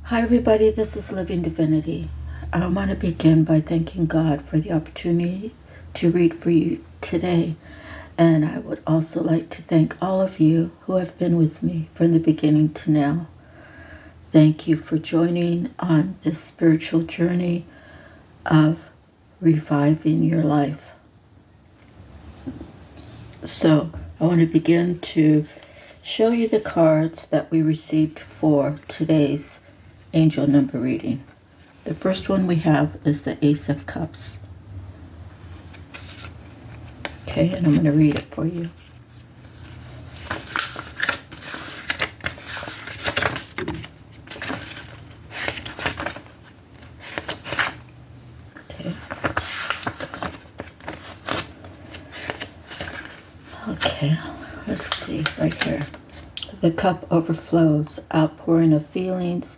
Hi, everybody. This is Living Divinity. I want to begin by thanking God for the opportunity to read for you today. And I would also like to thank all of you who have been with me from the beginning to now. Thank you for joining on this spiritual journey of reviving your life. So I want to begin to show you the cards that we received for today's angel number reading. The first one we have is the Ace of Cups. Okay, and I'm going to read it for you. Okay, let's see right here. The cup overflows, outpouring of feelings,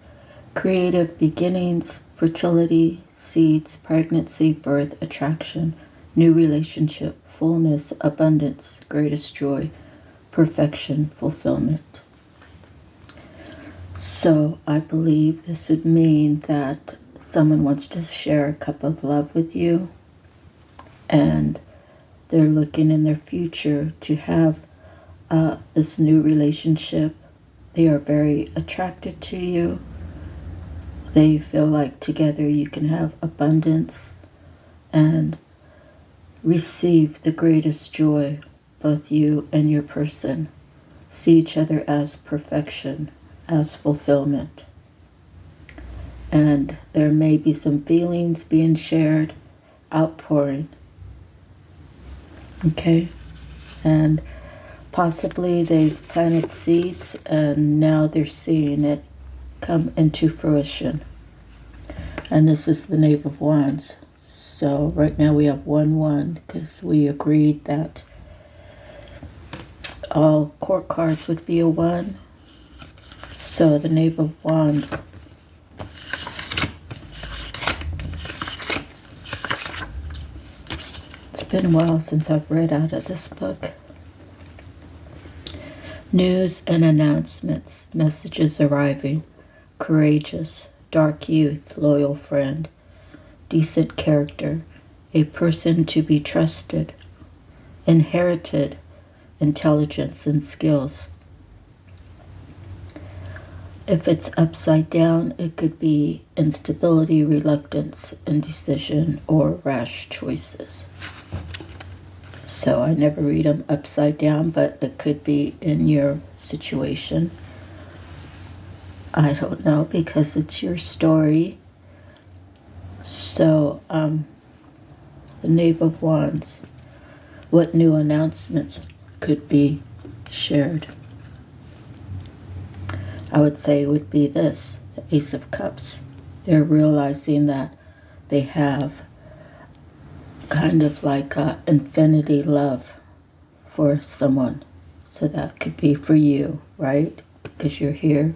creative beginnings, fertility, seeds, pregnancy, birth, attraction, new relationship, fullness, abundance, greatest joy, perfection, fulfillment. So I believe this would mean that someone wants to share a cup of love with you, and they're looking in their future to have this new relationship. They are very attracted to you. They feel like together you can have abundance and receive the greatest joy, both you and your person. See each other as perfection, as fulfillment. And there may be some feelings being shared, outpouring. Okay? And possibly they've planted seeds and now they're seeing it come into fruition. And this is the Knave of Wands. So right now we have 1-1 because we agreed that all court cards would be a 1. So the Knave of Wands it's been a while since I've read out of this book. News and announcements, messages arriving, courageous, dark youth, loyal friend, decent character, a person to be trusted, inherited intelligence and skills. If it's upside down, it could be instability, reluctance, indecision, or rash choices. So I never read them upside down, but it could be in your situation. I don't know because it's your story. So, the Knave of Wands, what new announcements could be shared? I would say it would be this, the Ace of Cups. They're realizing that they have kind of like a infinity love for someone. So that could be for you, right? Because you're here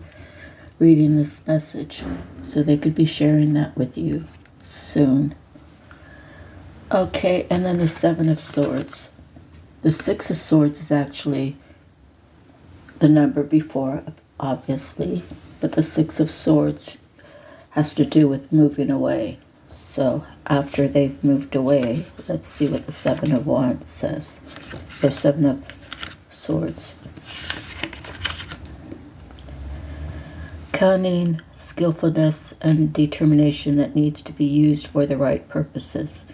reading this message. So they could be sharing that with you soon. Okay, and then the Seven of Swords. The Six of Swords is actually the number before, obviously, but the Six of Swords has to do with moving away. So after they've moved away, let's see what the Seven of Wands says. Or Seven of Swords. Cunning, skillfulness, and determination that needs to be used for the right purposes.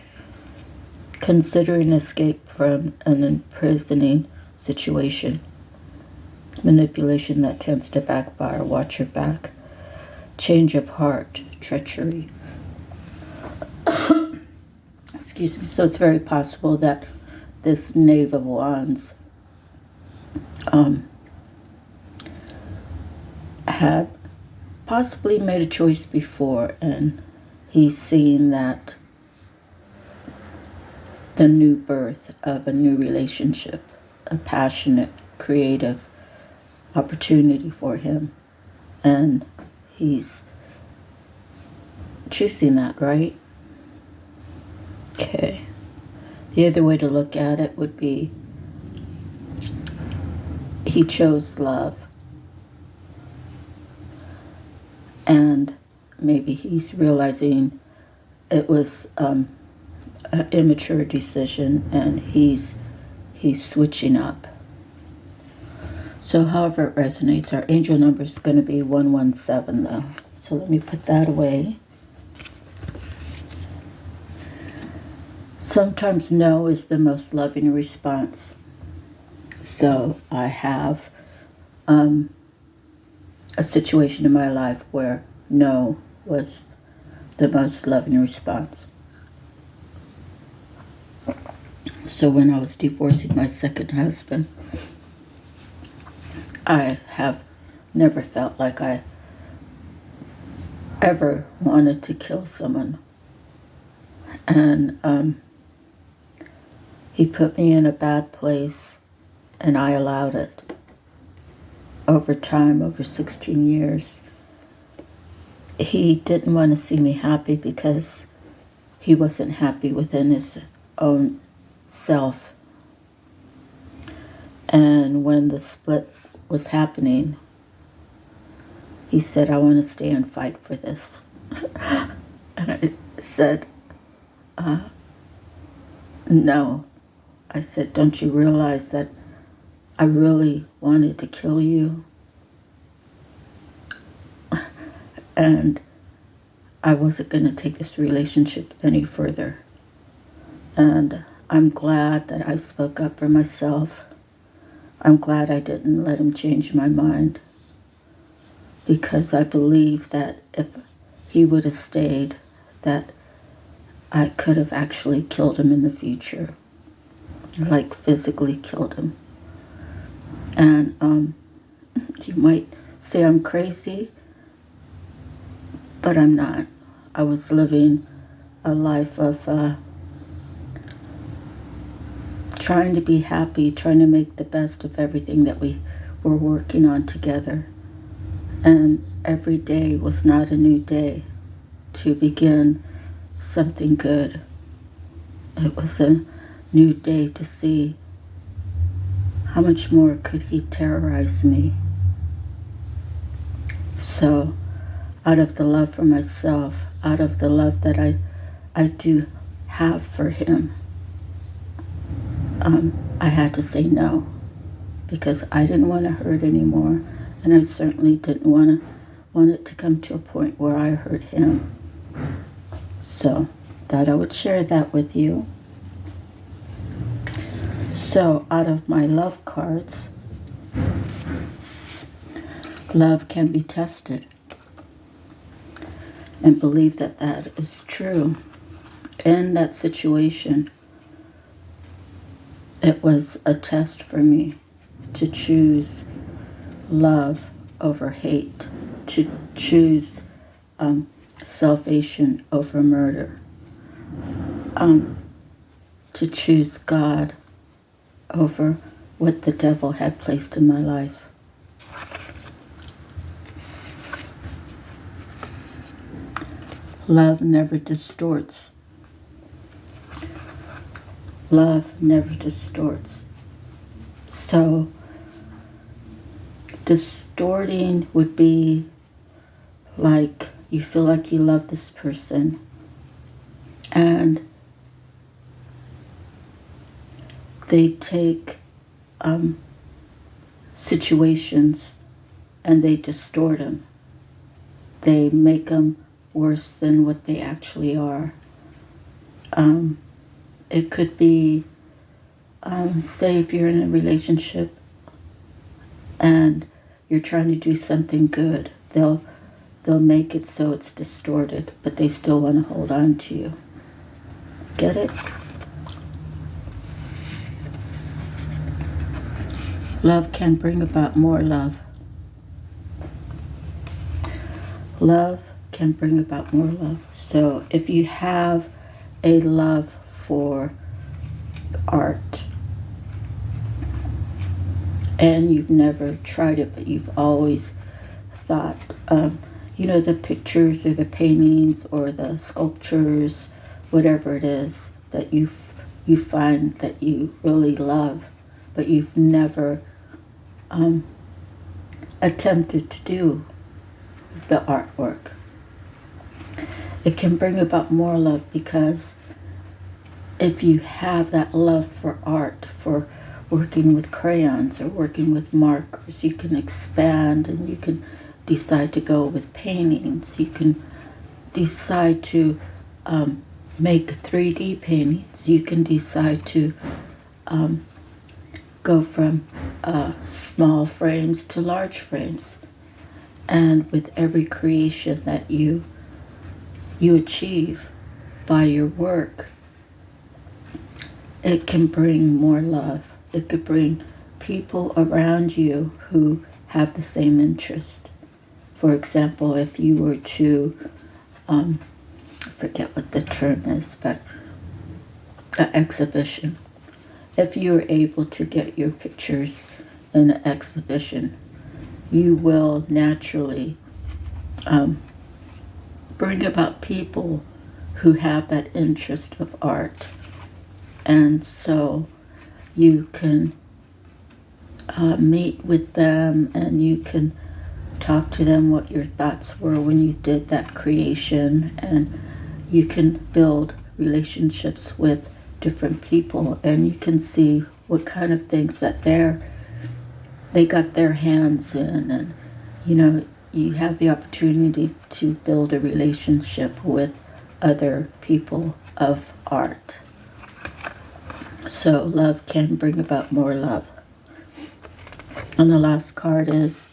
Considering escape from an imprisoning situation. Manipulation that tends to backfire. Watch your back. Change of heart. Treachery. Excuse me. So it's very possible that this Knave of Wands had possibly made a choice before, and he's seeing that the new birth of a new relationship, a passionate, creative opportunity for him, and he's choosing that, right? Okay. The other way to look at it would be he chose love and maybe he's realizing it was an immature decision, and he's switching up. So however it resonates, our angel number is going to be 117 though. So let me put that away. Sometimes no is the most loving response. So I have a situation in my life where no was the most loving response. So when I was divorcing my second husband, I have never felt like I ever wanted to kill someone. And he put me in a bad place, and I allowed it. Over time, over 16 years, he didn't want to see me happy because he wasn't happy within his own self. And when the split was happening, he said, I want to stay and fight for this. And I said, no. I said, don't you realize that I really wanted to kill you? And I wasn't going to take this relationship any further. And I'm glad that I spoke up for myself. I'm glad I didn't let him change my mind, because I believe that if he would have stayed, that I could have actually killed him in the future, like physically killed him. And you might say I'm crazy, but I'm not. I was living a life of trying to be happy, trying to make the best of everything that we were working on together. And every day was not a new day to begin something good. It was a new day to see how much more could he terrorize me. So out of the love for myself, out of the love that I do have for him, I had to say no, because I didn't want to hurt anymore, and I certainly didn't want it to come to a point where I hurt him. So thought I would share that with you. So out of my love cards, love can be tested, and believe that that is true. In that situation, it was a test for me to choose love over hate, to choose salvation over murder, to choose God over what the devil had placed in my life. Love never distorts. Love never distorts. So, distorting would be like you feel like you love this person, and they take situations and they distort them. They make them worse than what they actually are. It could be, say if you're in a relationship and you're trying to do something good, they'll make it so it's distorted, but they still want to hold on to you. Get it? Love can bring about more love. Love can bring about more love. So if you have a love for art and you've never tried it, but you've always thought, the pictures or the paintings or the sculptures, whatever it is that you find that you really love, but you've never attempted to do, the artwork. It can bring about more love because if you have that love for art, for working with crayons or working with markers, you can expand and you can decide to go with paintings. You can decide to make 3D paintings. You can decide to go from small frames to large frames. And with every creation that you achieve by your work, it can bring more love. It could bring people around you who have the same interest. For example, if you were to, I forget what the term is, but an exhibition. If you are able to get your pictures in an exhibition, you will naturally bring about people who have that interest of art. And so you can meet with them and you can talk to them what your thoughts were when you did that creation, and you can build relationships with different people, and you can see what kind of things that they got their hands in, and you have the opportunity to build a relationship with other people of art. So love can bring about more love. And the last card is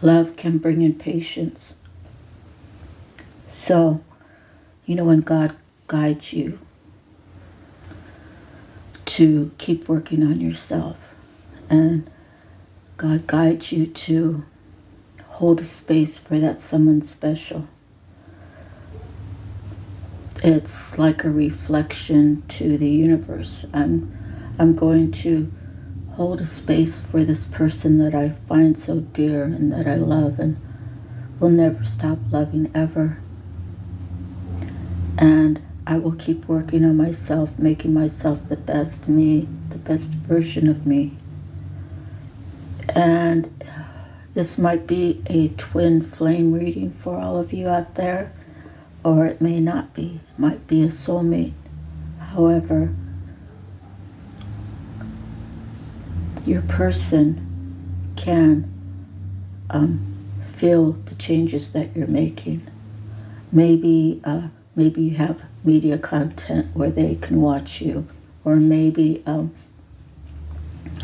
love can bring in patience. So, when God guides you to keep working on yourself, and God guides you to hold a space for that someone special, it's like a reflection to the universe. I'm going to hold a space for this person that I find so dear and that I love and will never stop loving ever. And I will keep working on myself, making myself the best me, the best version of me. And this might be a twin flame reading for all of you out there, or it may not be. It might be a soulmate. However, your person can feel the changes that you're making. Maybe you have media content where they can watch you, or maybe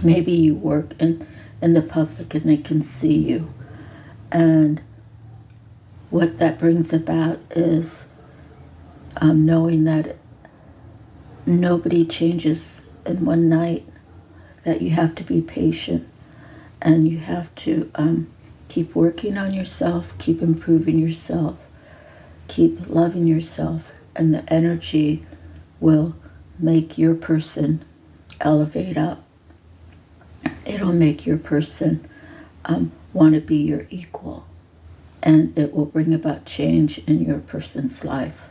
you work in the public and they can see you. And what that brings about is knowing that nobody changes in one night, that you have to be patient and you have to keep working on yourself, keep improving yourself, keep loving yourself, and the energy will make your person elevate up. It'll make your person want to be your equal, and it will bring about change in your person's life.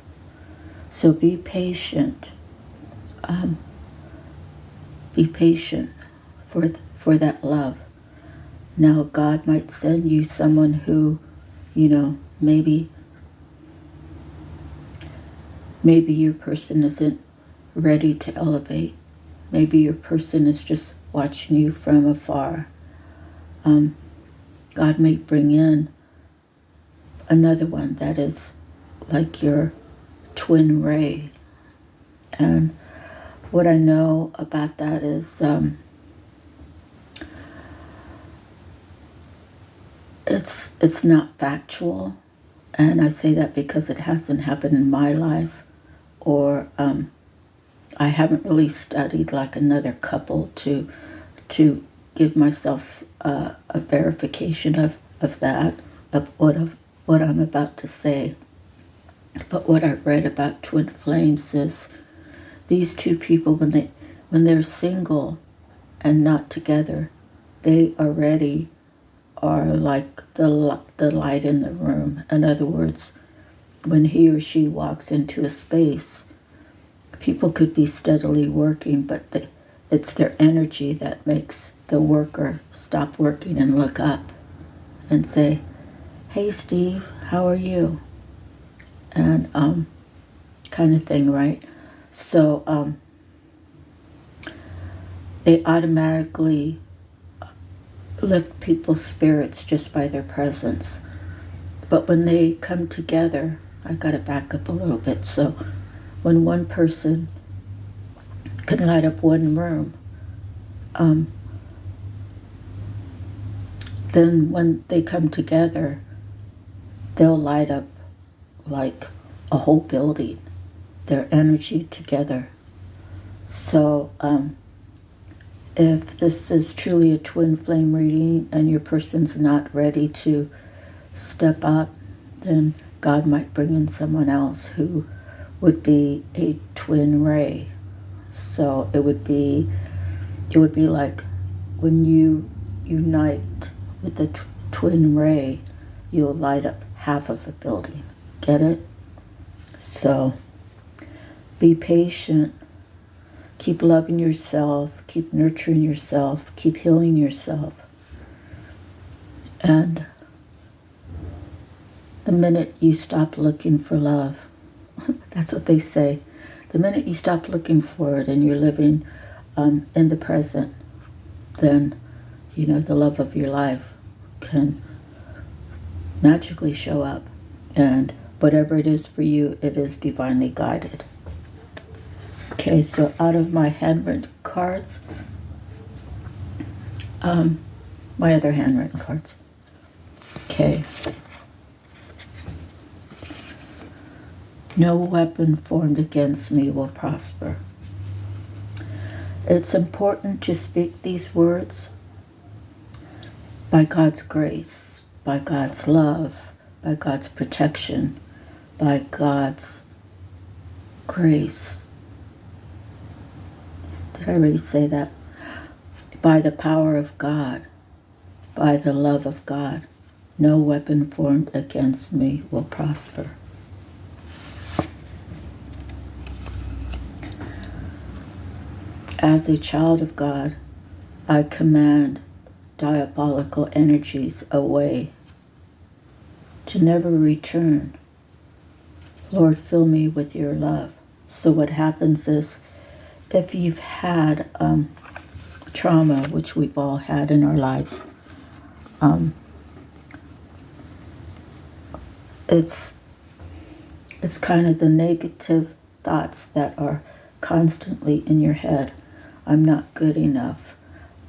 So be patient. Be patient for that love. Now God might send you someone who, maybe your person isn't ready to elevate. Maybe your person is just watching you from afar. God may bring in another one that is like your twin ray. And what I know about that is it's not factual, and I say that because it hasn't happened in my life, or I haven't really studied like another couple to give myself a verification of that, of what I'm about to say. But what I've read about twin flames is these two people, when they're single and not together, they already are like the light in the room. In other words, when he or she walks into a space, people could be steadily working, but it's their energy that makes the worker stop working and look up. and say, "Hey Steve, how are you?" And kind of thing, right? So they automatically lift people's spirits just by their presence. But when they come together, I got to back up a little bit. So when one person can light up one room, then when they come together, they'll light up like a whole building, their energy together. So if this is truly a twin flame reading and your person's not ready to step up, then God might bring in someone else who would be a twin ray. So it would be like when you unite with the twin ray, you'll light up half of a building. Get it? So be patient. Keep loving yourself. Keep nurturing yourself. Keep healing yourself. And the minute you stop looking for love, that's what they say. The minute you stop looking for it and you're living in the present, then, the love of your life can magically show up. And whatever it is for you, it is divinely guided. Okay, so out of my handwritten cards, my other handwritten cards. Okay. No weapon formed against me will prosper. It's important to speak these words by God's grace, by God's love, by God's protection, by God's grace. Did I already say that? By the power of God, by the love of God, no weapon formed against me will prosper. As a child of God, I command diabolical energies away to never return. Lord, fill me with your love. So what happens is, if you've had trauma, which we've all had in our lives, it's kind of the negative thoughts that are constantly in your head. I'm not good enough.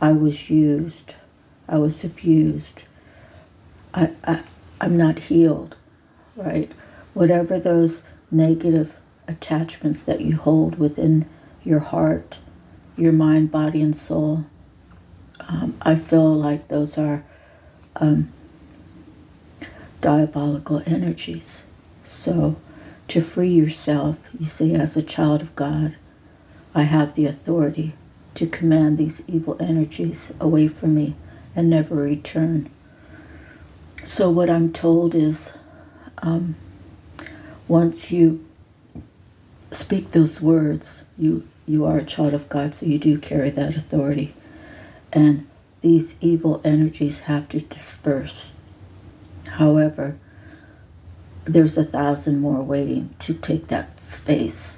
I was used. I was abused. I'm not healed, right? Whatever those negative attachments that you hold within your heart, your mind, body, and soul, I feel like those are diabolical energies. So to free yourself, you say, as a child of God, I have the authority to command these evil energies away from me and never return. So what I'm told is, once you speak those words, you are a child of God, so you do carry that authority. And these evil energies have to disperse. However, there's 1,000 more waiting to take that space.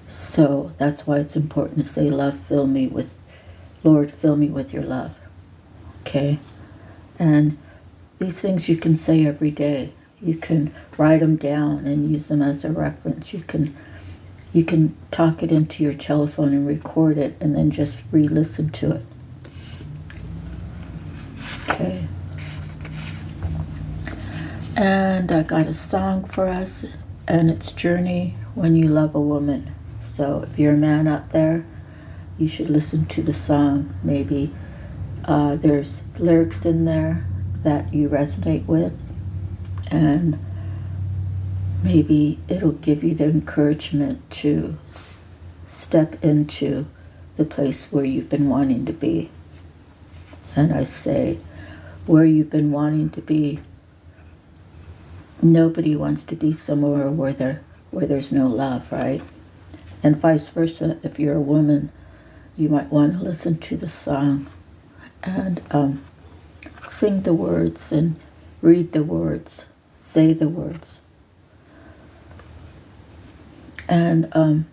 So that's why it's important to say, Lord, fill me with your love. Okay? And these things you can say every day. You can write them down and use them as a reference. You can talk it into your telephone and record it and then just re-listen to it. Okay. And I got a song for us, and it's Journey When You Love a Woman. So if you're a man out there, you should listen to the song. Maybe there's lyrics in there that you resonate with, and maybe it'll give you the encouragement to step into the place where you've been wanting to be. And I say, where you've been wanting to be, nobody wants to be somewhere where there's no love, right? And vice versa. If you're a woman, you might want to listen to the song and sing the words and read the words, say the words. And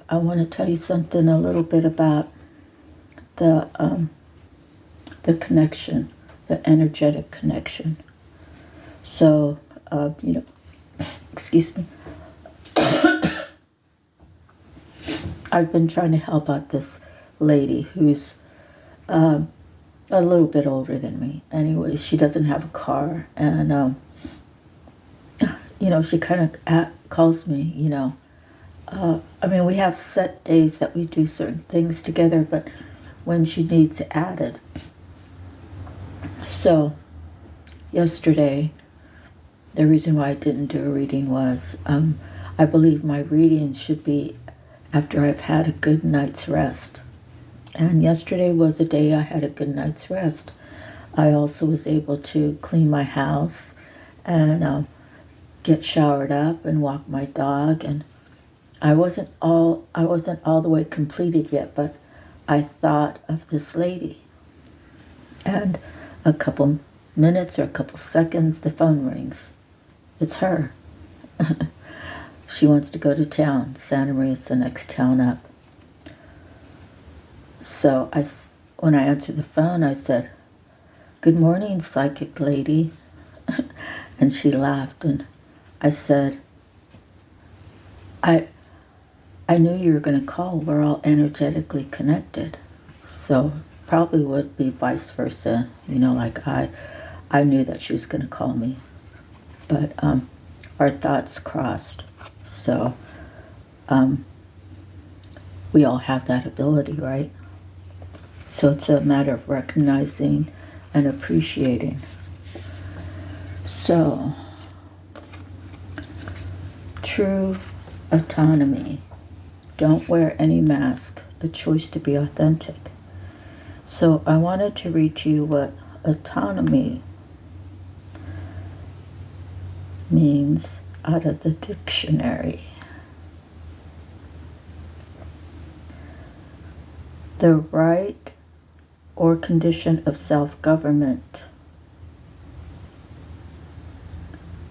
I want to tell you something a little bit about the connection, the energetic connection. So, excuse me. I've been trying to help out this lady who's a little bit older than me. Anyways, she doesn't have a car, and she kind of calls me. We have set days that we do certain things together, but when she needs added. So, yesterday, the reason why I didn't do a reading was I believe my readings should be after I've had a good night's rest. And yesterday was a day I had a good night's rest. I also was able to clean my house and get showered up and walk my dog, and I wasn't all the way completed yet, but I thought of this lady. And a couple minutes or a couple seconds, the phone rings. It's her. She wants to go to town. Santa Maria's the next town up. So when I answered the phone, I said, "Good morning, psychic lady." And she laughed, and I said, I knew you were going to call. We're all energetically connected. So probably would be vice versa. Like I knew that she was going to call me. But our thoughts crossed. So we all have that ability, right? So it's a matter of recognizing and appreciating. So, true autonomy. Don't wear any mask. A choice to be authentic. So I wanted to read to you what autonomy means out of the dictionary. The right or condition of self-government.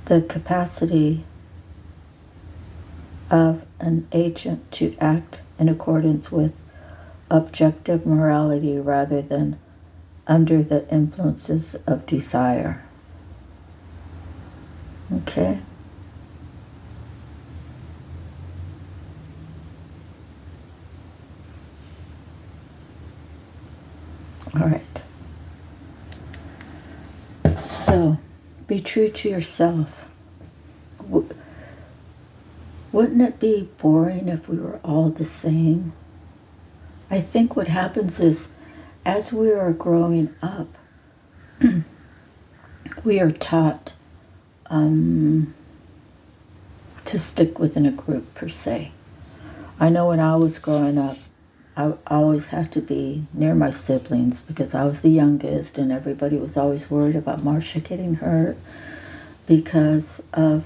The capacity of an agent to act in accordance with objective morality rather than under the influences of desire. Okay? All right. So, be true to yourself. Wouldn't it be boring if we were all the same? I think what happens is, as we are growing up, we are taught to stick within a group, per se. I know when I was growing up, I always had to be near my siblings because I was the youngest, and everybody was always worried about Marcia getting hurt because of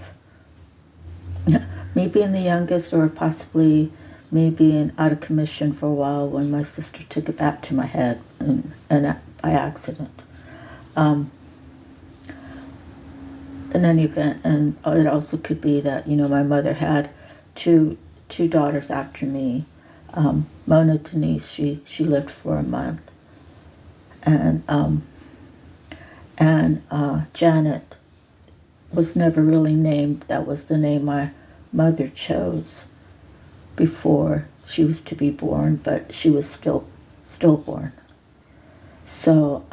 me being the youngest, or possibly me being out of commission for a while when my sister took a bat to my head and by accident. In any event, and it also could be that my mother had two daughters after me. Mona Denise, she lived for a month, and Janet was never really named. That was the name my mother chose before she was to be born, but she was stillborn. So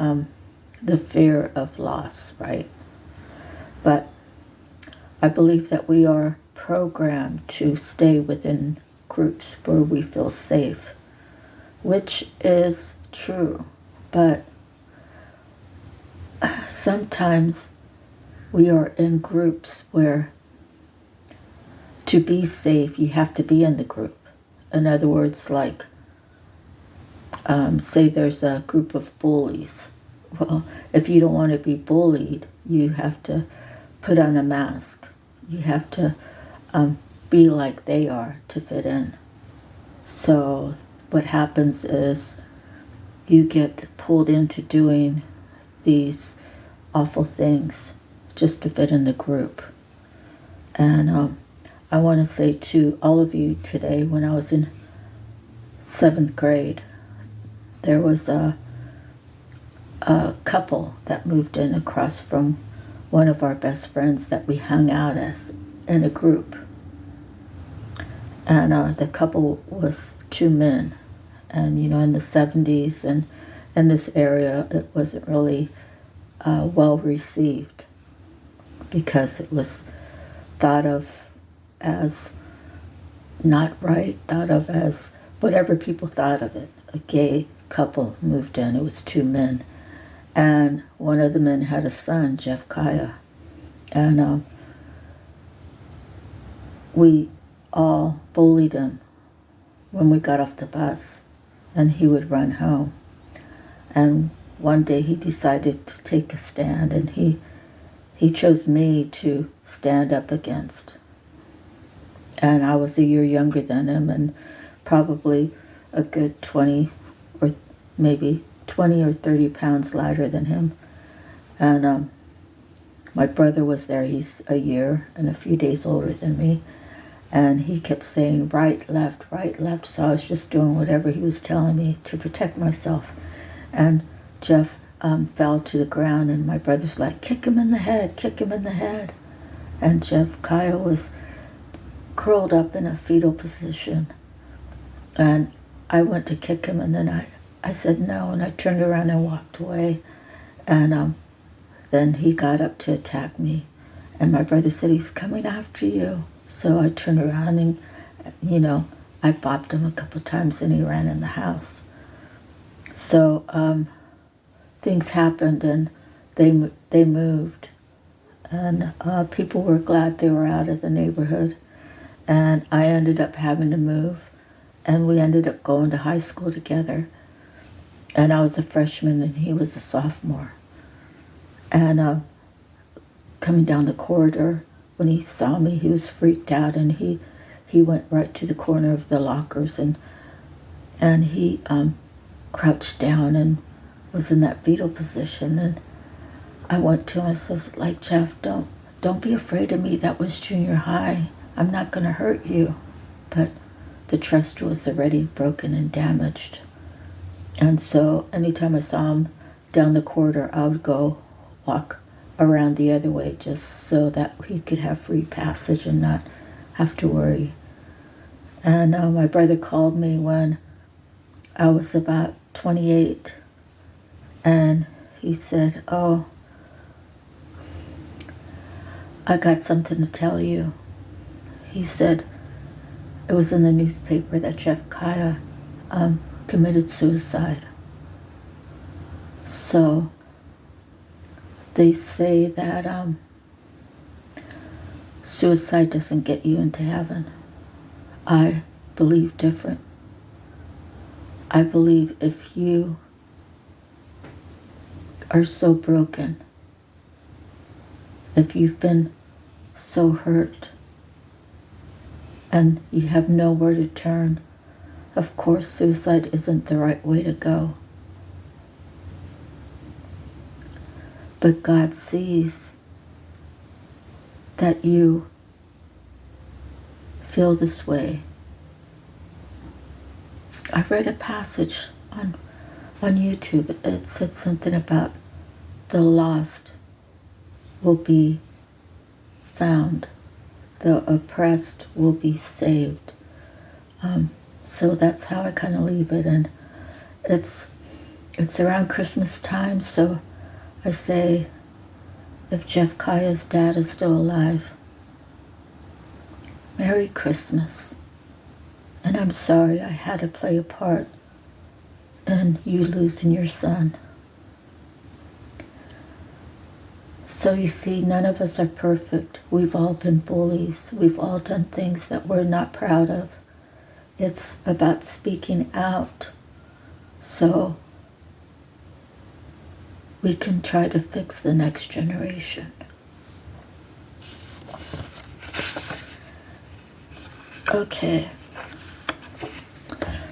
the fear of loss, right? But I believe that we are programmed to stay within groups where we feel safe, which is true. But sometimes we are in groups where to be safe, you have to be in the group. In other words, like, say there's a group of bullies. Well, if you don't want to be bullied, you have to put on a mask. You have to be like they are to fit in. So what happens is you get pulled into doing these awful things just to fit in the group. And I want to say to all of you today, when I was in 7th grade, there was a couple that moved in across from one of our best friends that we hung out as in a group. And the couple was 2 men. And, in the 70s and in this area, it wasn't really well received because it was thought of as not right, thought of as whatever people thought of it. A gay couple moved in. It was 2 men. And one of the men had a son, Jeff Kaya. And we all bullied him when we got off the bus, and he would run home. And one day he decided to take a stand, and he chose me to stand up against. And I was a year younger than him, and probably a good 20 or maybe 20 or 30 pounds lighter than him. And my brother was there. He's a year and a few days older than me. And he kept saying right, left, right, left. So I was just doing whatever he was telling me to protect myself. And Jeff fell to the ground, and my brother's like, kick him in the head, kick him in the head. And Jeff Kyle was curled up in a fetal position. And I went to kick him, and then I said no, and I turned around and walked away. And then he got up to attack me. And my brother said, he's coming after you. So I turned around and, I bopped him a couple of times, and he ran in the house. So things happened, and they moved. And people were glad they were out of the neighborhood. And I ended up having to move. And we ended up going to high school together. And I was a freshman, and he was a sophomore. And coming down the corridor, when he saw me, he was freaked out, and he went right to the corner of the lockers, and he crouched down and was in that fetal position. And I went to him, I says, like, Jeff, don't be afraid of me. That was junior high. I'm not going to hurt you. But the trust was already broken and damaged. And so anytime I saw him down the corridor, I would go walk around the other way just so that he could have free passage and not have to worry. And my brother called me when I was about 28, and he said, oh, I got something to tell you. He said it was in the newspaper that Jeff Kaya committed suicide. So they say that suicide doesn't get you into heaven. I believe different. I believe if you are so broken, if you've been so hurt, and you have nowhere to turn, of course suicide isn't the right way to go. But God sees that you feel this way. I read a passage on YouTube. It said something about the lost will be found. The oppressed will be saved. So that's how I kind of leave it. And it's around Christmas time, so I say, if Jeff Kaya's dad is still alive, Merry Christmas. And I'm sorry I had to play a part in you losing your son. So you see, none of us are perfect. We've all been bullies. We've all done things that we're not proud of. It's about speaking out so we can try to fix the next generation. Okay.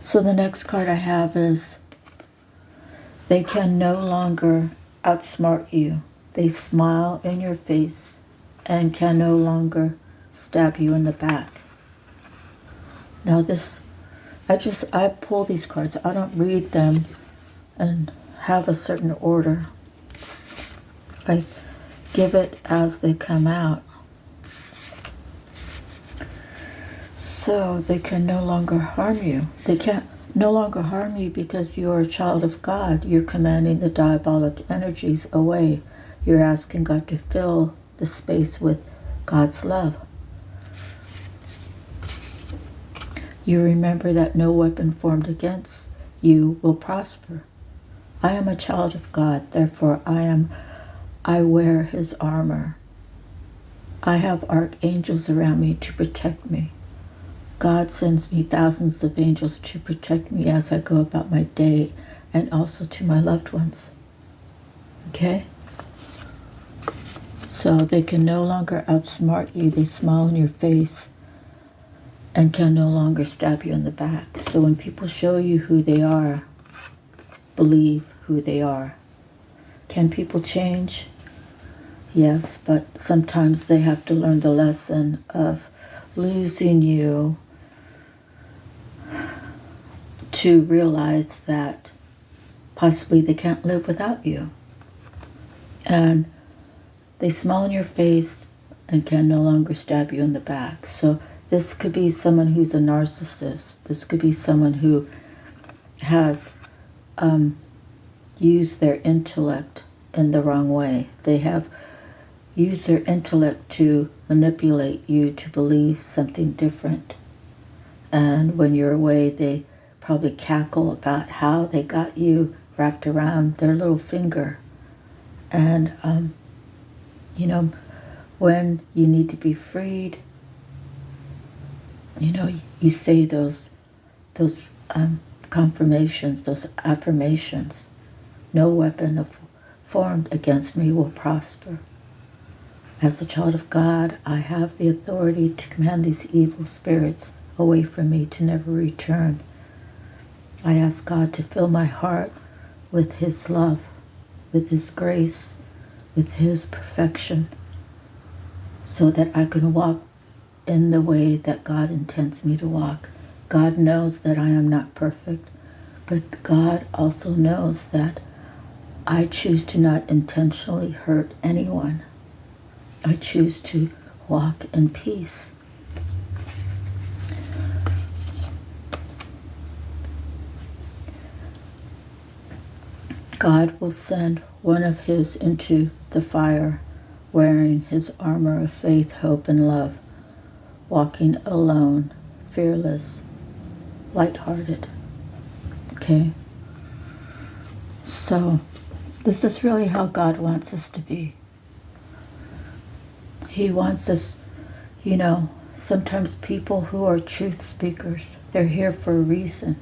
So the next card I have is, they can no longer outsmart you. They smile in your face and can no longer stab you in the back. Now I pull these cards. I don't read them and have a certain order. I give it as they come out. So they can no longer harm you. They can't no longer harm you because you are a child of God. You're commanding the diabolic energies away. You're asking God to fill the space with God's love. You remember that no weapon formed against you will prosper. I am a child of God, therefore I wear his armor. I have archangels around me to protect me. God sends me thousands of angels to protect me as I go about my day and also to my loved ones. Okay? So they can no longer outsmart you. They smile in your face and can no longer stab you in the back. So when people show you who they are, believe who they are. Can people change? Yes, but sometimes they have to learn the lesson of losing you to realize that possibly they can't live without you. And they smile in your face and can no longer stab you in the back. So this could be someone who's a narcissist. This could be someone who has used their intellect in the wrong way. They have used their intellect to manipulate you to believe something different. And when you're away, they probably cackle about how they got you wrapped around their little finger. And, when you need to be freed, you say those confirmations, those affirmations. No weapon formed against me will prosper. As a child of God, I have the authority to command these evil spirits away from me to never return. I ask God to fill my heart with his love, with his grace, with his perfection, so that I can walk in the way that God intends me to walk. God knows that I am not perfect, but God also knows that I choose to not intentionally hurt anyone. I choose to walk in peace. God will send one of his into the fire, wearing his armor of faith, hope, and love, walking alone, fearless, lighthearted. Okay? So, this is really how God wants us to be. He wants us, sometimes people who are truth speakers, they're here for a reason.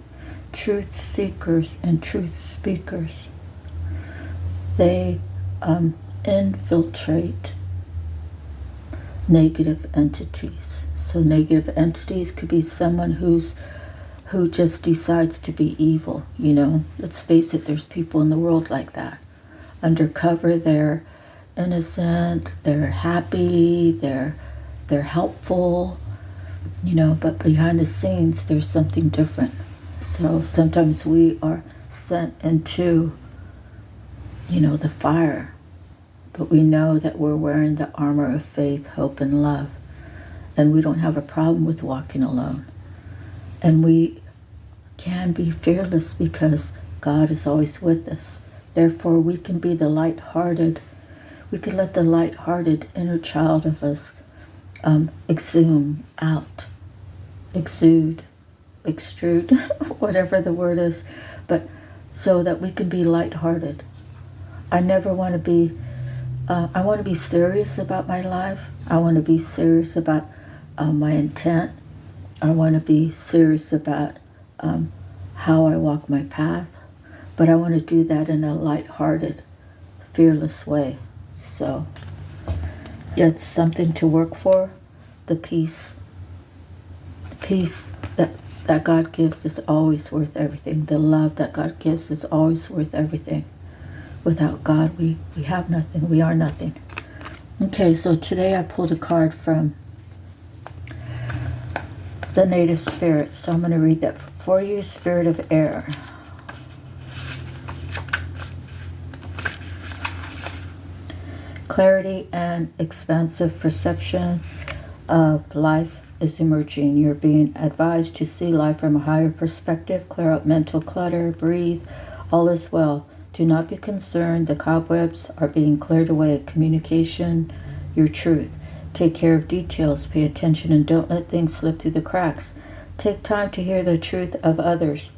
Truth seekers and truth speakers. They infiltrate negative entities. So negative entities could be someone who just decides to be evil. Let's face it, there's people in the world like that. Undercover, they're innocent, they're happy, they're helpful, but behind the scenes there's something different. So sometimes we are sent into the fire, but we know that we're wearing the armor of faith, hope, and love, and we don't have a problem with walking alone. And we can be fearless because God is always with us. Therefore, we can be the light-hearted. We can let the light-hearted inner child of us exude, extrude, whatever the word is, but so that we can be light-hearted. I never want to be, I want to be serious about my life. I want to be serious about my intent. I want to be serious about how I walk my path. But I want to do that in a light-hearted, fearless way. So, it's something to work for. The peace that God gives is always worth everything. The love that God gives is always worth everything. Without God, we have nothing. We are nothing. Okay, so today I pulled a card from the native spirit. So I'm going to read that for you, Spirit of Air. Clarity and expansive perception of life is emerging. You're being advised to see life from a higher perspective, clear up mental clutter, breathe. All is well. Do not be concerned. The cobwebs are being cleared away. Communication, your truth. Take care of details. Pay attention and don't let things slip through the cracks. Take time to hear the truth of others.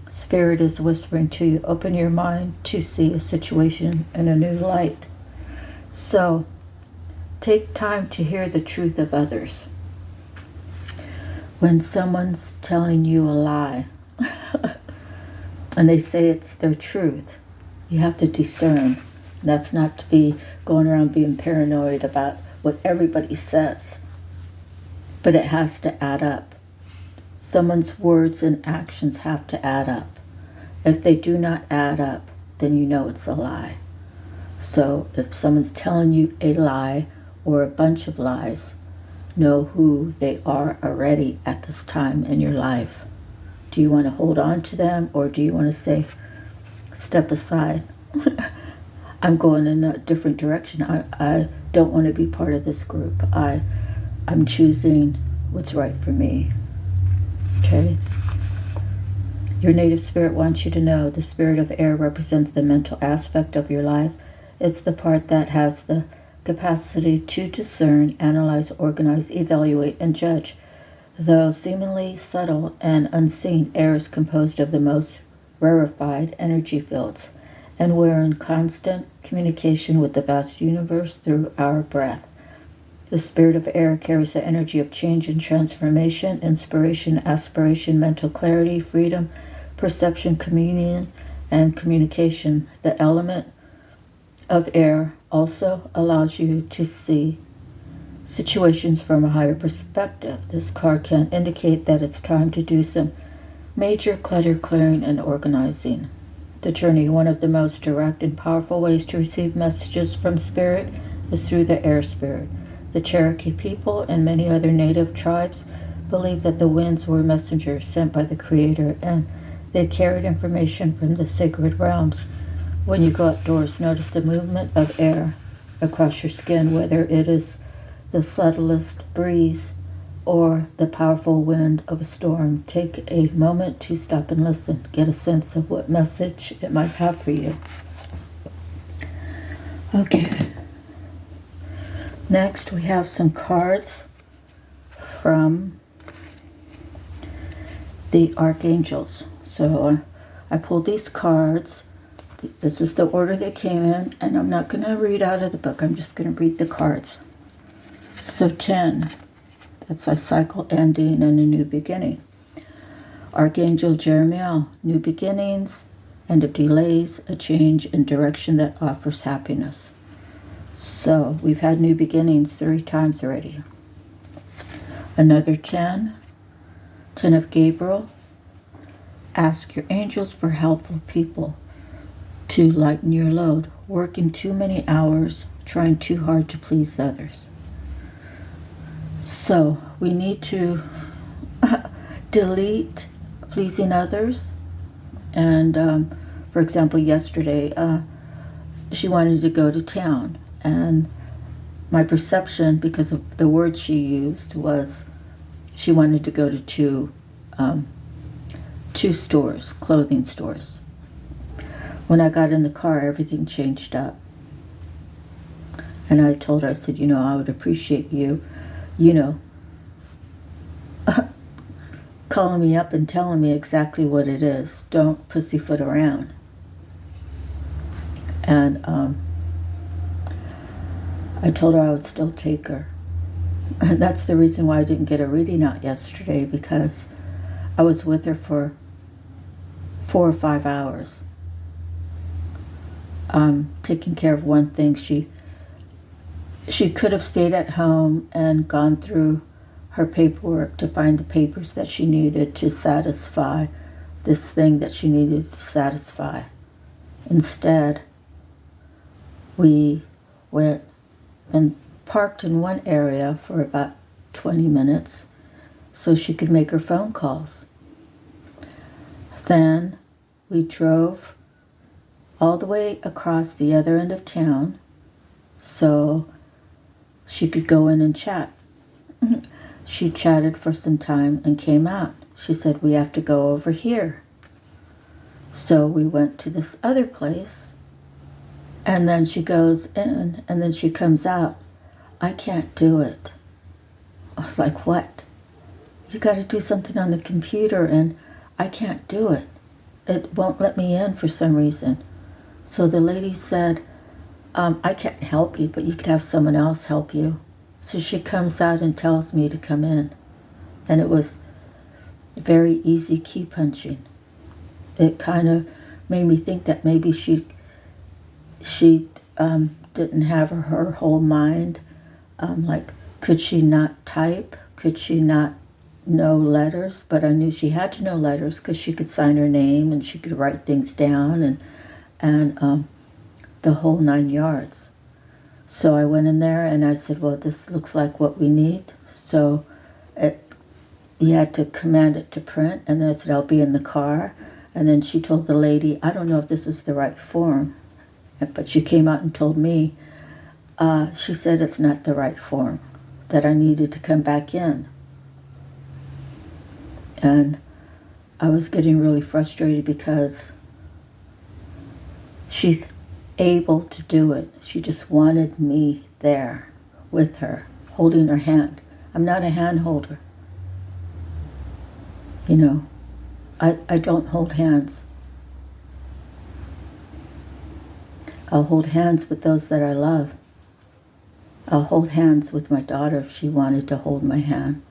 Spirit is whispering to you. Open your mind to see a situation in a new light. So, take time to hear the truth of others. When someone's telling you a lie, and they say it's their truth, you have to discern. That's not to be going around being paranoid about what everybody says. But it has to add up. Someone's words and actions have to add up. If they do not add up, then you know it's a lie. So if someone's telling you a lie or a bunch of lies, know who they are already at this time in your life. Do you want to hold on to them, or do you want to say, step aside? I'm going in a different direction. I don't want to be part of this group. I'm choosing what's right for me. Okay? Your native spirit wants you to know the spirit of air represents the mental aspect of your life. It's the part that has the capacity to discern, analyze, organize, evaluate, and judge. Though seemingly subtle and unseen, air is composed of the most rarefied energy fields, and we're in constant communication with the vast universe through our breath. The spirit of air carries the energy of change and transformation, inspiration, aspiration, mental clarity, freedom, perception, communion, and communication. The element of air also allows you to see situations from a higher perspective. This card can indicate that it's time to do some major clutter clearing and organizing. The journey, one of the most direct and powerful ways to receive messages from spirit, is through the air spirit. The Cherokee people and many other native tribes believed that the winds were messengers sent by the Creator, and they carried information from the sacred realms. When you go outdoors, notice the movement of air across your skin, whether it is the subtlest breeze or the powerful wind of a storm. Take a moment to stop and listen. Get a sense of what message it might have for you. Okay. Next, we have some cards from the archangels. So I pulled these cards. This is the order they came in, and I'm not going to read out of the book. I'm just going to read the cards. So 10, that's a cycle ending and a new beginning. Archangel Jeremiah, new beginnings, end of delays, a change in direction that offers happiness. So we've had new beginnings 3 times already. Another 10 of Gabriel, ask your angels for helpful people to lighten your load, working too many hours, trying too hard to please others. So we need to delete pleasing others. And for example, yesterday, she wanted to go to town, and my perception, because of the word she used, was she wanted to go to two stores, clothing stores. When I got in the car, everything changed up. And I told her, I said, I would appreciate you, calling me up and telling me exactly what it is. Don't pussyfoot around. And I told her I would still take her. And that's the reason why I didn't get a reading out yesterday, because I was with her for 4 or 5 hours. Taking care of one thing. She could have stayed at home and gone through her paperwork to find the papers that she needed to satisfy this thing that she needed to satisfy. Instead, We went and parked in one area for about 20 minutes so she could make her phone calls. Then we drove all the way across the other end of town so she could go in and chat. She chatted for some time and came out. She said, we have to go over here. So we went to this other place, and then she goes in, and then she comes out. I can't do it. I was like, what? You got to do something on the computer, and I can't do it. It won't let me in for some reason. So the lady said, I can't help you, but you could have someone else help you. So she comes out and tells me to come in. And it was very easy key punching. It kind of made me think that maybe she didn't have her whole mind. Like, could she not type? Could she not know letters? But I knew she had to know letters because she could sign her name and she could write things down and the whole 9 yards. So I went in there and I said, well, this looks like what we need. So you had to command it to print. And then I said, I'll be in the car. And then she told the lady, I don't know if this is the right form. But she came out and told me, she said it's not the right form, that I needed to come back in. And I was getting really frustrated because she's able to do it. She just wanted me there with her, holding her hand. I'm not a hand holder. You know, I don't hold hands. I'll hold hands with those that I love. I'll hold hands with my daughter if she wanted to hold my hand.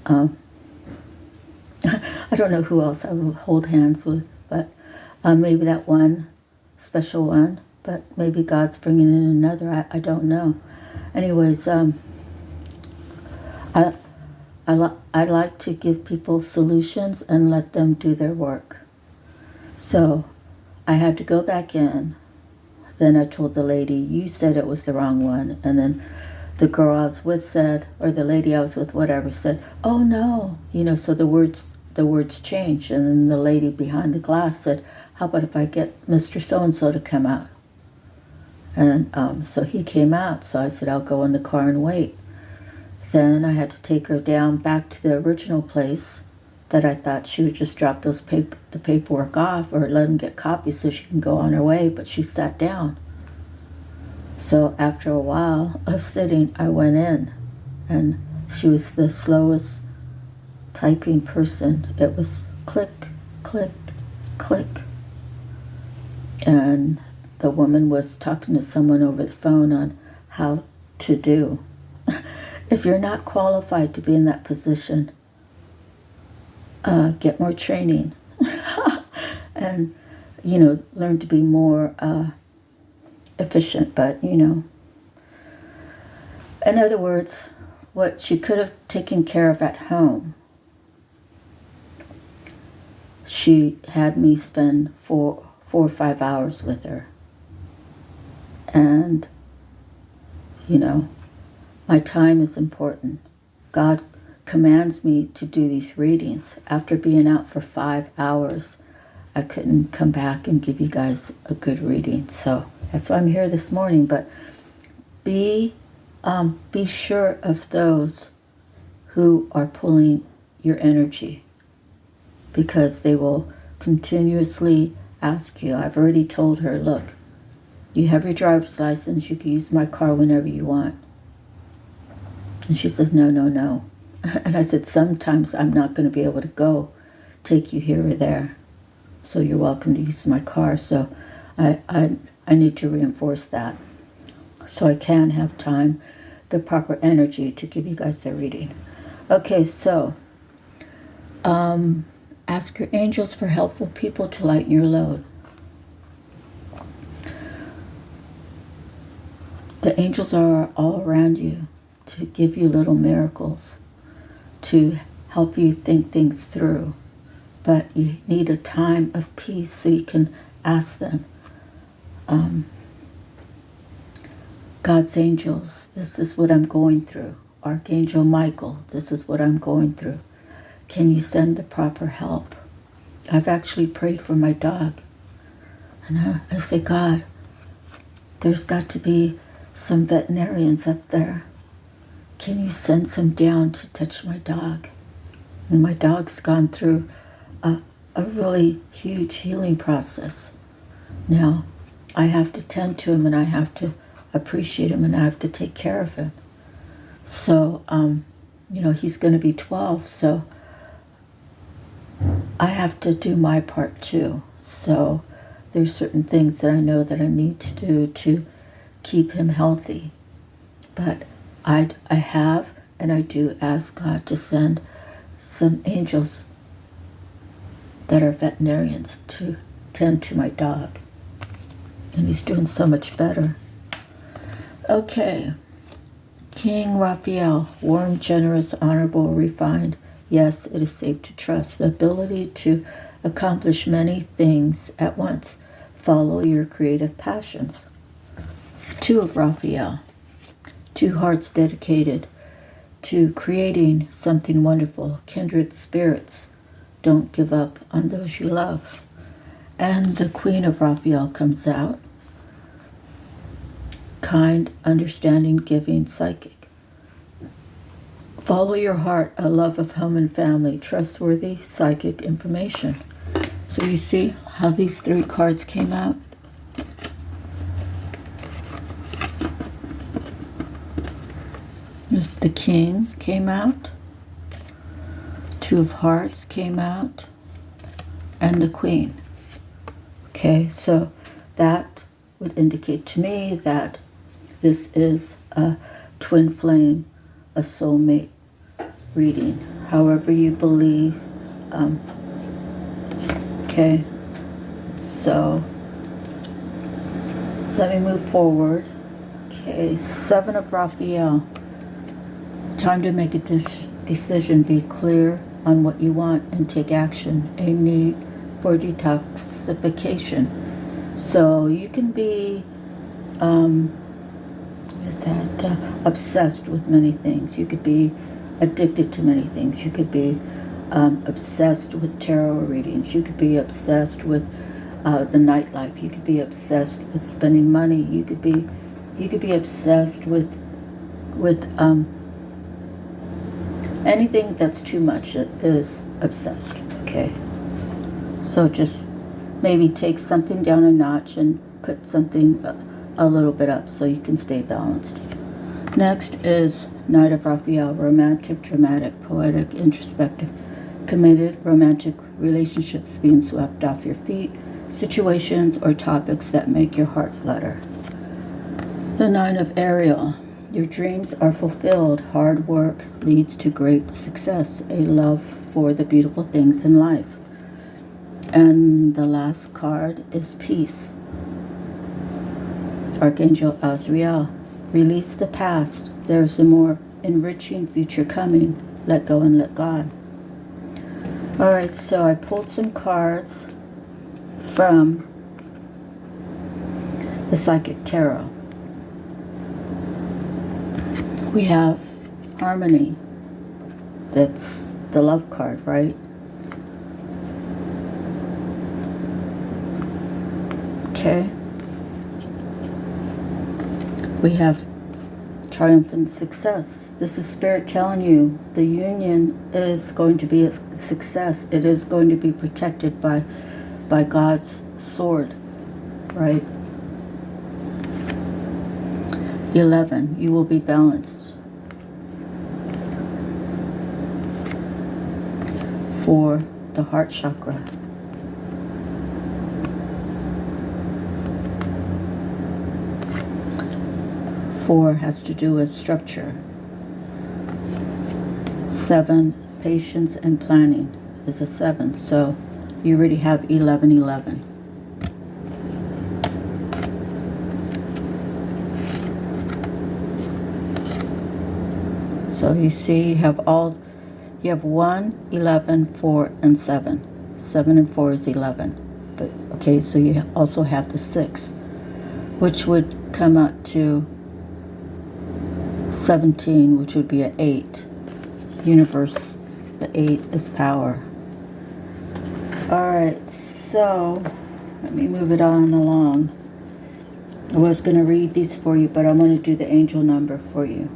I don't know who else I would hold hands with, but maybe that one special one, but maybe God's bringing in another. I don't know. Anyways, I like to give people solutions and let them do their work. So I had to go back in. Then I told the lady, you said it was the wrong one. And then the girl I was with said, or the lady I was with, whatever, said, oh no. You know, so the words changed. And then the lady behind the glass said, how about if I get Mr. So-and-so to come out? And so he came out. So I said, I'll go in the car and wait. Then I had to take her down back to the original place that I thought she would just drop the paperwork off or let them get copies so she can go on her way, but she sat down. So after a while of sitting, I went in, and she was the slowest typing person. It was click, click, click. And the woman was talking to someone over the phone on how to do. If you're not qualified to be in that position, get more training and, you know, learn to be more efficient. But, you know, in other words, what she could have taken care of at home, she had me spend 4 or 5 hours with her. And, you know, my time is important. God commands me to do these readings. After being out for 5 hours, I couldn't come back and give you guys a good reading. So that's why I'm here this morning. But be sure of those who are pulling your energy, because they will continuously ask you. I've already told her, look, you have your driver's license. You can use my car whenever you want. And she says, no, no, no. And I said, sometimes I'm not going to be able to take you here or there. So you're welcome to use my car. So I need to reinforce that, so I can have time, the proper energy to give you guys the reading. Okay, so ask your angels for helpful people to lighten your load. The angels are all around you to give you little miracles, to help you think things through. But you need a time of peace so you can ask them. God's angels, this is what I'm going through. Archangel Michael, this is what I'm going through. Can you send the proper help? I've actually prayed for my dog. And I say, God, there's got to be some veterinarians up there. Can you send some down to touch my dog? And my dog's gone through a really huge healing process. Now, I have to tend to him, and I have to appreciate him, and I have to take care of him. So, he's going to be 12, so I have to do my part too. So there's certain things that I know that I need to do to keep him healthy. But I have, and I do ask God to send some angels that are veterinarians to tend to my dog. And he's doing so much better. Okay. King Raphael, warm, generous, honorable, refined. Yes, it is safe to trust. The ability to accomplish many things at once. Follow your creative passions. 2 of Raphael. 2 hearts dedicated to creating something wonderful. Kindred spirits. Don't give up on those you love. And the Queen of Raphael comes out. Kind, understanding, giving, psychic. Follow your heart, a love of home and family, trustworthy, psychic information. So you see how these 3 cards came out? The King came out, 2 of Hearts came out, and the Queen. Okay, so that would indicate to me that this is a twin flame, a soulmate reading, however you believe. Okay, so let me move forward. Okay, 7 of Raphael. Time to make a decision. Be clear on what you want and take action. A need for detoxification. So you can be obsessed with many things. You could be addicted to many things. You could be obsessed with tarot readings. You could be obsessed with the nightlife. You could be obsessed with spending money. You could be obsessed with anything that's too much is obsessed. Okay, so just maybe take something down a notch and put something a little bit up so you can stay balanced. Next is Knight of Raphael, romantic, dramatic, poetic, introspective, committed, romantic relationships being swept off your feet, situations or topics that make your heart flutter. The 9 of Ariel, your dreams are fulfilled, hard work leads to great success, a love for the beautiful things in life. And the last card is Peace. Archangel Azrael, release the past. There's a more enriching future coming. Let go and let God. All right, so I pulled some cards from the Psychic Tarot. We have Harmony. That's the love card, right? Okay. We have triumphant success. This is Spirit telling you the union is going to be a success. It is going to be protected by God's sword, right? 11, you will be balanced. For the heart chakra. Four has to do with structure. 7, patience and planning is a 7. So you already have 11, 11. So you see you have 1, 11, 4, and 7. 7 and 4 is 11. But okay, so you also have the 6, which would come out to 17, which would be an 8. Universe, the 8 is power. Alright, so let me move it on along. I was going to read these for you, but I'm going to do the angel number for you.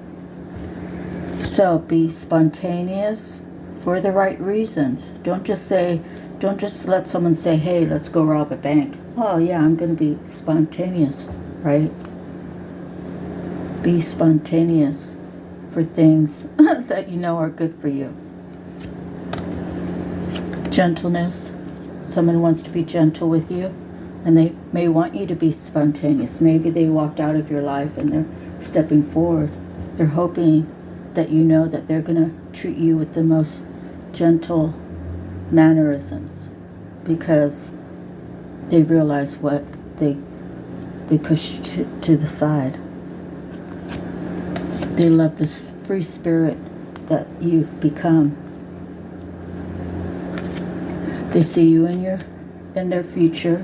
So be spontaneous for the right reasons. Don't just let someone say, hey, let's go rob a bank. Oh yeah, I'm going to be spontaneous, right? Be spontaneous for things that you know are good for you. Gentleness. Someone wants to be gentle with you, and they may want you to be spontaneous. Maybe they walked out of your life and they're stepping forward. They're hoping that you know that they're going to treat you with the most gentle mannerisms, because they realize what they pushed to the side. They love this free spirit that you've become. They see you in their future,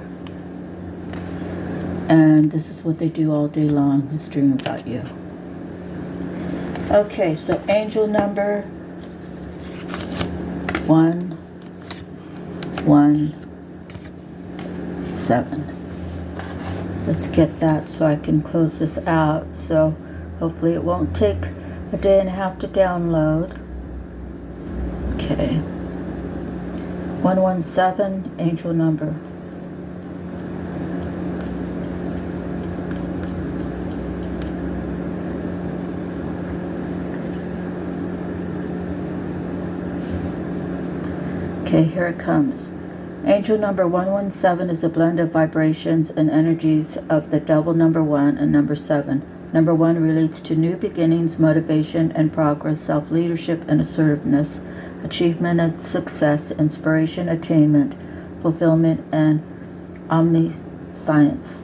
and this is what they do all day long, is dream about you. Okay, so angel number 117. Let's get that so I can close this out. So hopefully it won't take a day and a half to download. Okay. 117, angel number. Okay, here it comes. Angel number 117 is a blend of vibrations and energies of the double number 1 and number 7. Number 1 relates to new beginnings, motivation and progress, self-leadership and assertiveness, achievement and success, inspiration, attainment, fulfillment, and omniscience.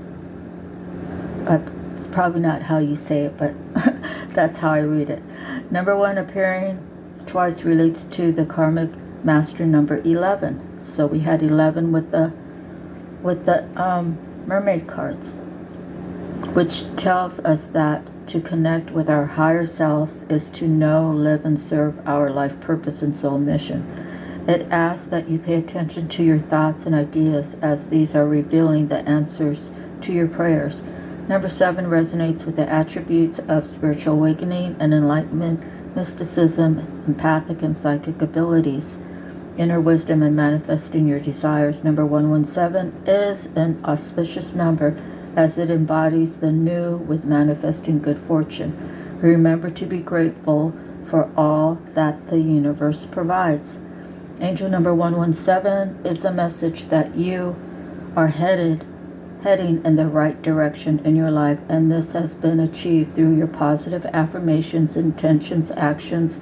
It's probably not how you say it, but that's how I read it. Number 1 appearing twice relates to the karmic master number 11. So we had 11 with the mermaid cards, which tells us that to connect with our higher selves is to know, live, and serve our life purpose and soul mission. It asks that you pay attention to your thoughts and ideas, as these are revealing the answers to your prayers. Number 7 resonates with the attributes of spiritual awakening and enlightenment, mysticism, empathic and psychic abilities, inner wisdom, and manifesting your desires. Number 117 is an auspicious number, as it embodies the new with manifesting good fortune. Remember to be grateful for all that the universe provides. Angel number 117 is a message that you are heading in the right direction in your life, and this has been achieved through your positive affirmations, intentions, actions,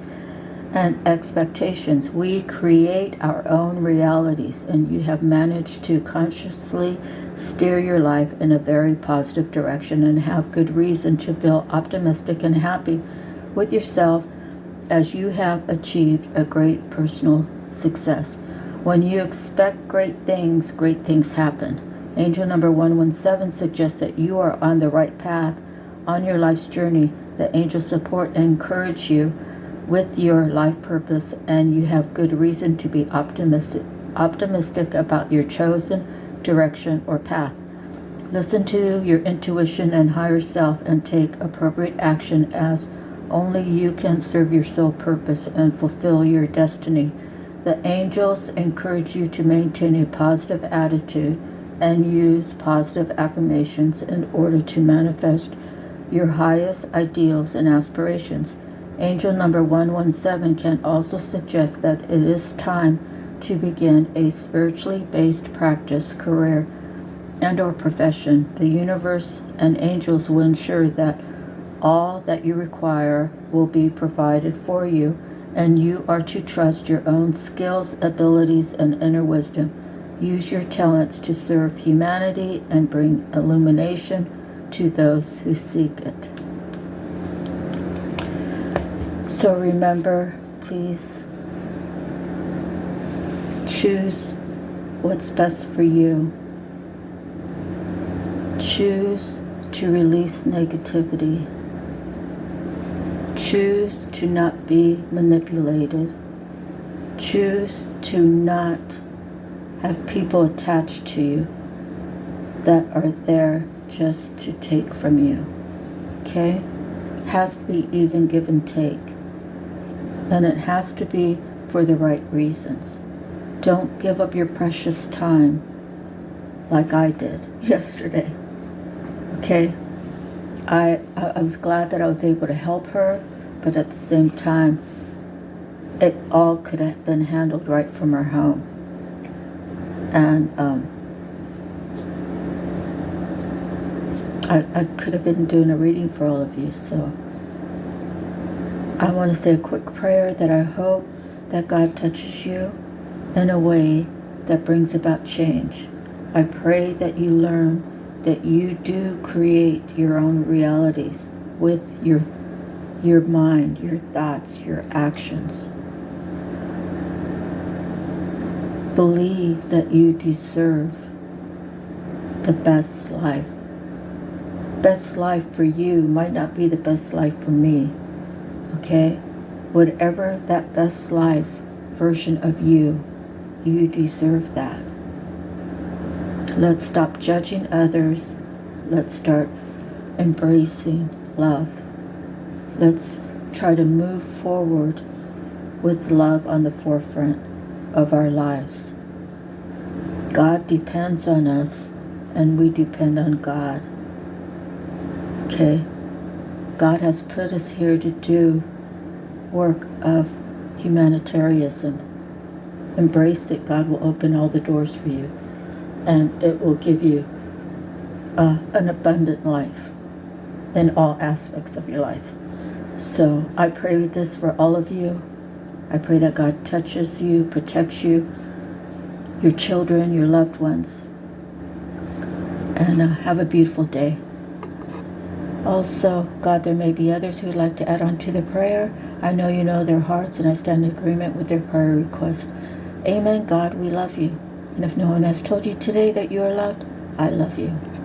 and expectations. We create our own realities, and you have managed to consciously steer your life in a very positive direction and have good reason to feel optimistic and happy with yourself, as you have achieved a great personal success. When you expect great things happen. Angel number 117 suggests that you are on the right path on your life's journey. The angels support and encourage you with your life purpose, and you have good reason to be optimistic about your chosen direction or path. Listen to your intuition and higher self and take appropriate action, as only you can serve your soul purpose and fulfill your destiny. The angels encourage you to maintain a positive attitude and use positive affirmations in order to manifest your highest ideals and aspirations. Angel number 117 can also suggest that it is time to begin a spiritually based practice, career, and or profession. The universe and angels will ensure that all that you require will be provided for you, and you are to trust your own skills, abilities, and inner wisdom. Use your talents to serve humanity and bring illumination to those who seek it. So remember, please choose what's best for you. Choose to release negativity. Choose to not be manipulated. Choose to not have people attached to you that are there just to take from you. Okay? Has to be even give and take. And it has to be for the right reasons. Don't give up your precious time like I did yesterday. Okay? I was glad that I was able to help her, but at the same time, it all could have been handled right from her home. And I could have been doing a reading for all of you, so I want to say a quick prayer that I hope that God touches you in a way that brings about change. I pray that you learn that you do create your own realities with your mind, your thoughts, your actions. Believe that you deserve the best life. Best life for you might not be the best life for me. Okay? Whatever that best life version of you, you deserve that. Let's stop judging others. Let's start embracing love. Let's try to move forward with love on the forefront of our lives. God depends on us, and we depend on God. Okay? God has put us here to do work of humanitarianism. Embrace it. God will open all the doors for you, and it will give you an abundant life in all aspects of your life. So I pray with this for all of you. I pray that God touches you, protects you, your children, your loved ones, and have a beautiful day. Also, God, there may be others who would like to add on to the prayer. I know you know their hearts, and I stand in agreement with their prayer request. Amen. God, we love you. And if no one has told you today that you are loved, I love you.